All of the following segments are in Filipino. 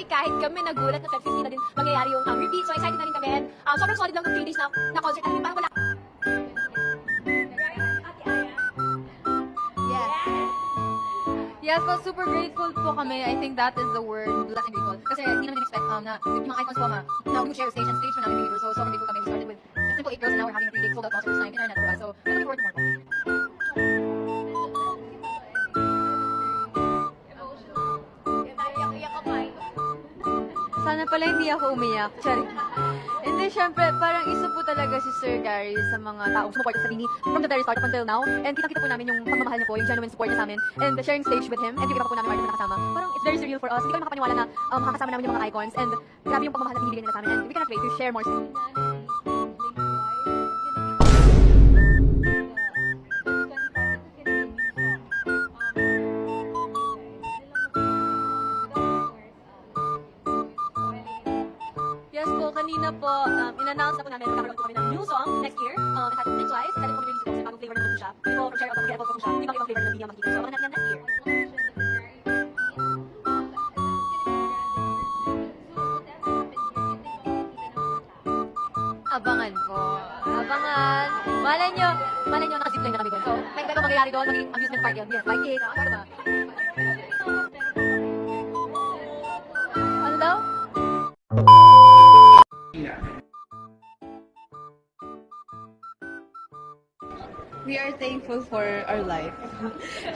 kahit kami nagulat na Feb 15 na din mangyayari yung repeat. So excited na rin kami and sobrang solid lang ng 3 days na concert natin. Parang wala. Yes, well, super grateful po kami. I think that is the word, blessed and grateful. Kasi hindi namin expect na yung mga icons po na we share stage and stage pa namin deliver. So, sobrang grateful kami. We started with the simple 8 girls and now we're having a 3-day sold out concert this time in our net for us. So, we're looking forward to more. Sana pala hindi ako umiyak. Sorry. Hindi, syempre, parang isa po talaga si Sir Gary sa mga taong sumuporta sa Bini from the very start up until now. And kita-kita po namin yung pagmamahal niya po, yung genuine support niya sa amin. And sharing stage with him, and yung iba pa po namin artist na nakasama. Parang it's very surreal for us. Hindi kami makapaniwala na makakasama namin yung mga icons. And grabe yung pagmamahal na binibigyan nila sa amin. And we cannot wait to share more. Yes po, kanina po, in-announce na po namin magkakaroon po kami ng new song next year. Entitled Think Twice. Entitled po kami music kasi bagong flavor naman po siya. Ito, from share out po siya. Ibang flavor na bigyan makikita. So, abangan natin yan next year. Abangan po. Abangan. Malay nyo nakazipline na kami doon. So, may iba mangyayari doon, maging amusement park yun. Yes, by cake. Ano ba? Ano daw? We are thankful for our life.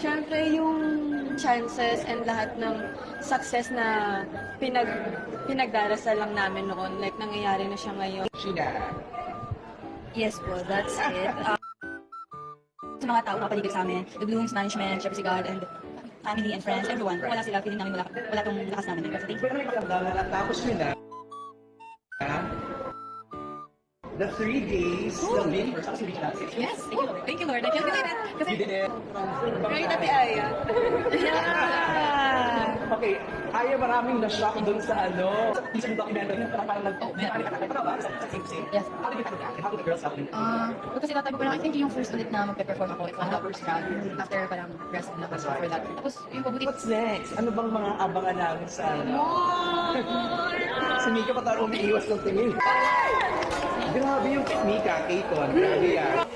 Siyempre, yung chances and lahat ng success na pinagdarasal lang namin noon, like nangyayari na siya ngayon. Yes po, that's it. Sa mga tao na paligid sa amin, the Blooms, management, syempre si God, and family and friends, everyone. Kung wala sila, feeling namin wala tong lakas namin. So, thank you. Tapos yun na. The 3 days, the main first, Yes, thank you Lord. Thank you Lord. I can't believe it. Kasi, you did it. Right at the Aya. Yeah! Okay, Aya, maraming na-shock dun sa sa documentary na parang yes. How did you handle that? How did the girls help you? Kasi that time ko parang, I think yung first ulit na magpe-perform ako, it's one of first crowd. After parang rest na ako for that. Tapos, yung pabuti. What's next? Ano bang mga abangan namin sa Si Mika pa tayo umiiwas ng tingin. Grabe yung Mika, Kayton. Grabe yan.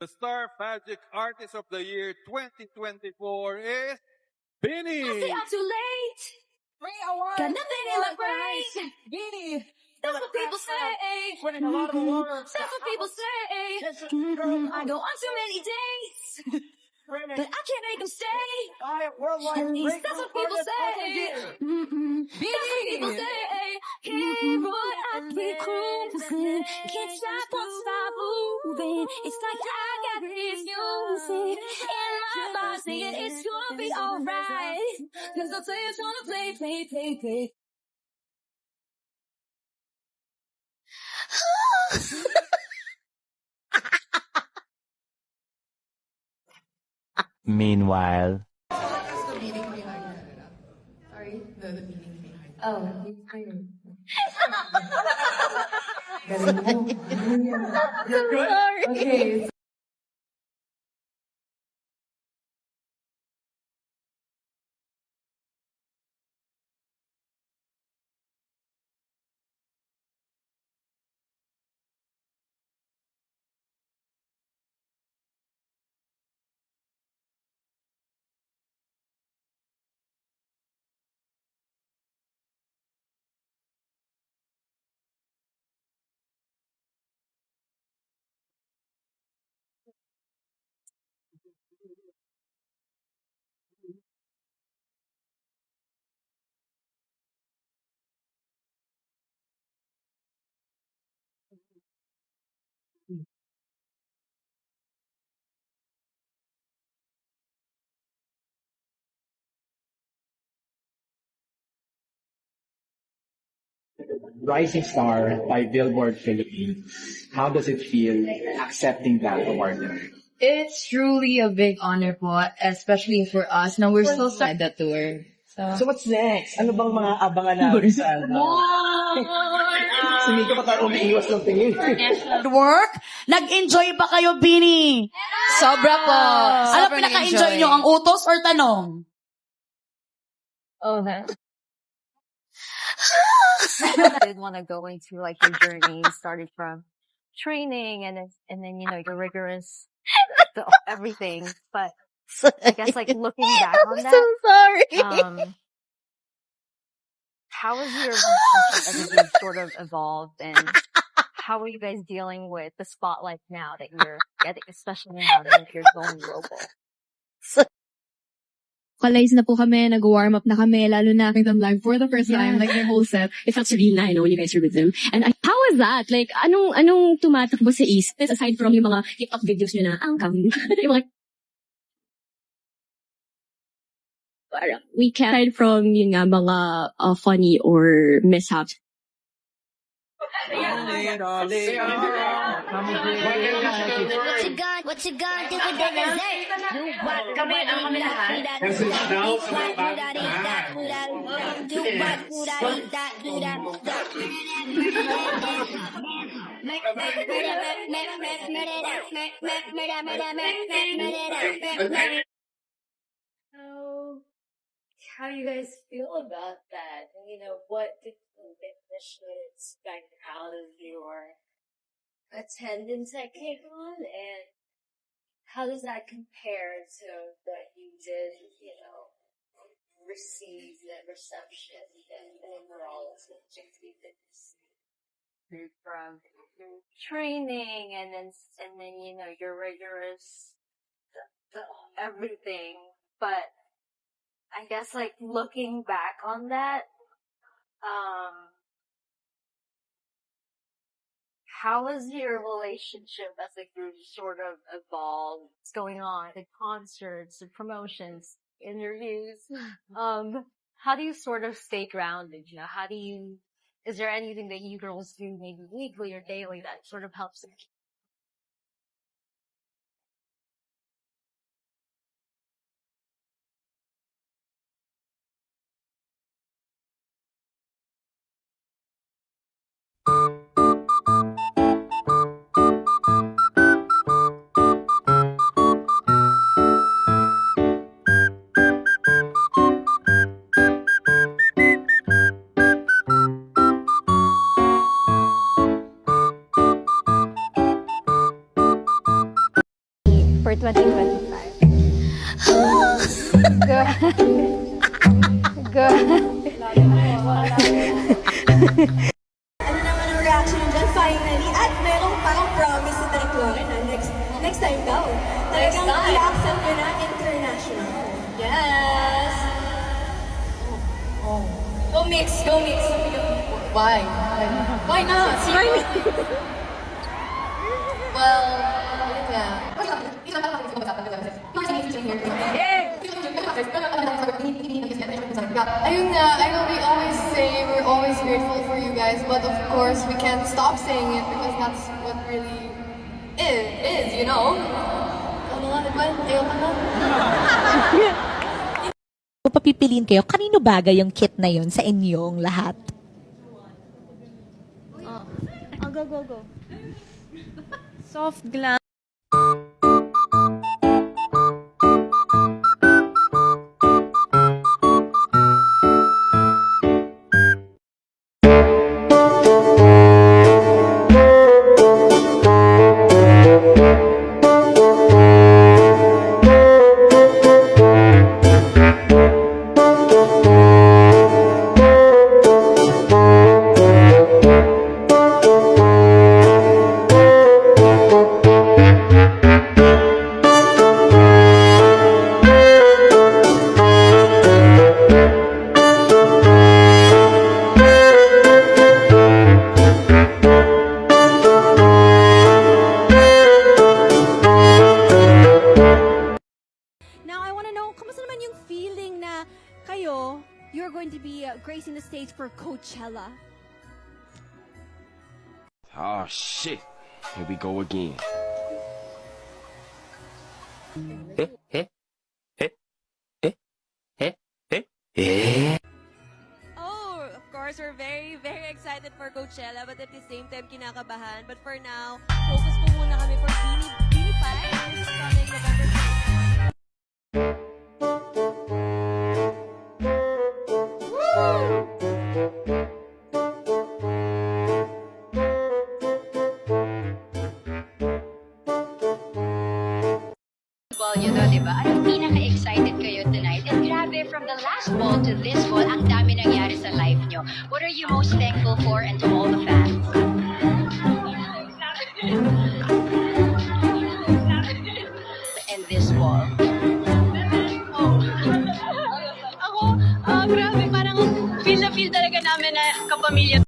The Star Magic Artist of the Year 2024 is Bini. I say I'm too late. Got nothing in my brain. Gini! That's what people say. Winning a lot of awards. That's what people say. I go on too many dates, but I can't make them stay. At least that's what people say. That's what people say. Hey, boy, I keep cruising. Can't stop, won't stop moving. It's like I got this music in my mind saying it's gonna be alright. 'Cause I'll tell you it's gonna play. Meanwhile. Oh, Okay, Rising Star by Billboard Philippines. How does it feel accepting that award? It's truly a big honor po, especially for us. Now we're still starting the tour. So what's next? Ano bang mga abangan natin sa ano? Si Mika pa tayo umiiwas ng tingin. Work? Nag-enjoy ba kayo, Bini? Sobra po. Ano pinaka-enjoy nyo? Ang utos or tanong? Oh, that. I did want to go into like your journey started from training and then you know your rigorous everything, but I guess like looking back on that, sorry. how has your relationship sort of evolved, and how are you guys dealing with the spotlight now that you're getting, especially now that you're going global? Vocalize na po kami, nag-warm up na kami, lalo na kita live for the first time, like their whole set. It felt surreal na, I know, when you guys were with them. And how was that? Like, anong tumatakbo sa isip? Aside from yung mga TikTok videos nyo na, ang kami. Yung mga parang, we can't hide from yung nga mga funny or mishaps. What you gonna do with that dessert? Do what? Kami lahat. Kasi now, Do what? Do that. How you guys feel about that? You know, what did you initially expect out of your attendance at KCON, and how does that compare to what you did, you know, receive the reception and overall as a JT Fitness from your training and then you know your rigorous everything, but I guess like looking back on that, how has your relationship as a group sort of evolved? What's going on? The concerts, the promotions, interviews. How do you sort of stay grounded? You know, is there anything that you girls do maybe weekly or daily that sort of helps you? For 2025. Good. Ano naman ang reaction dyan finally? At merong parang promise si Direk Lauren na next time daw. Talagang i-accept nyo na international. Yes! Oh. Go mix. Why? Why not? Well, yeah. Ayun nga, I know we always say we're always grateful for you guys, but of course we can't stop saying it because that's what really is, you know? Ano nga, diba? Ayaw ka na? Kung papipiliin kayo, kanino bagay yung kit na yun sa inyong lahat? Go. Soft glam. you're going to be gracing the stage for Coachella. Oh shit. Here we go again. Oh, of course, we're very, very excited for Coachella, but at the same time, kinakabahan. But for now, focus po muna kami for Beanie Five. This is coming November 20. Ball nyo to, di ba? Anong pinaka-excited kayo tonight? And grabe, from the last ball to this ball, ang dami nangyari sa life nyo. What are you most thankful for and to all the fans? And this ball. Ako, grabe, parang feel na feel talaga namin na kapamilya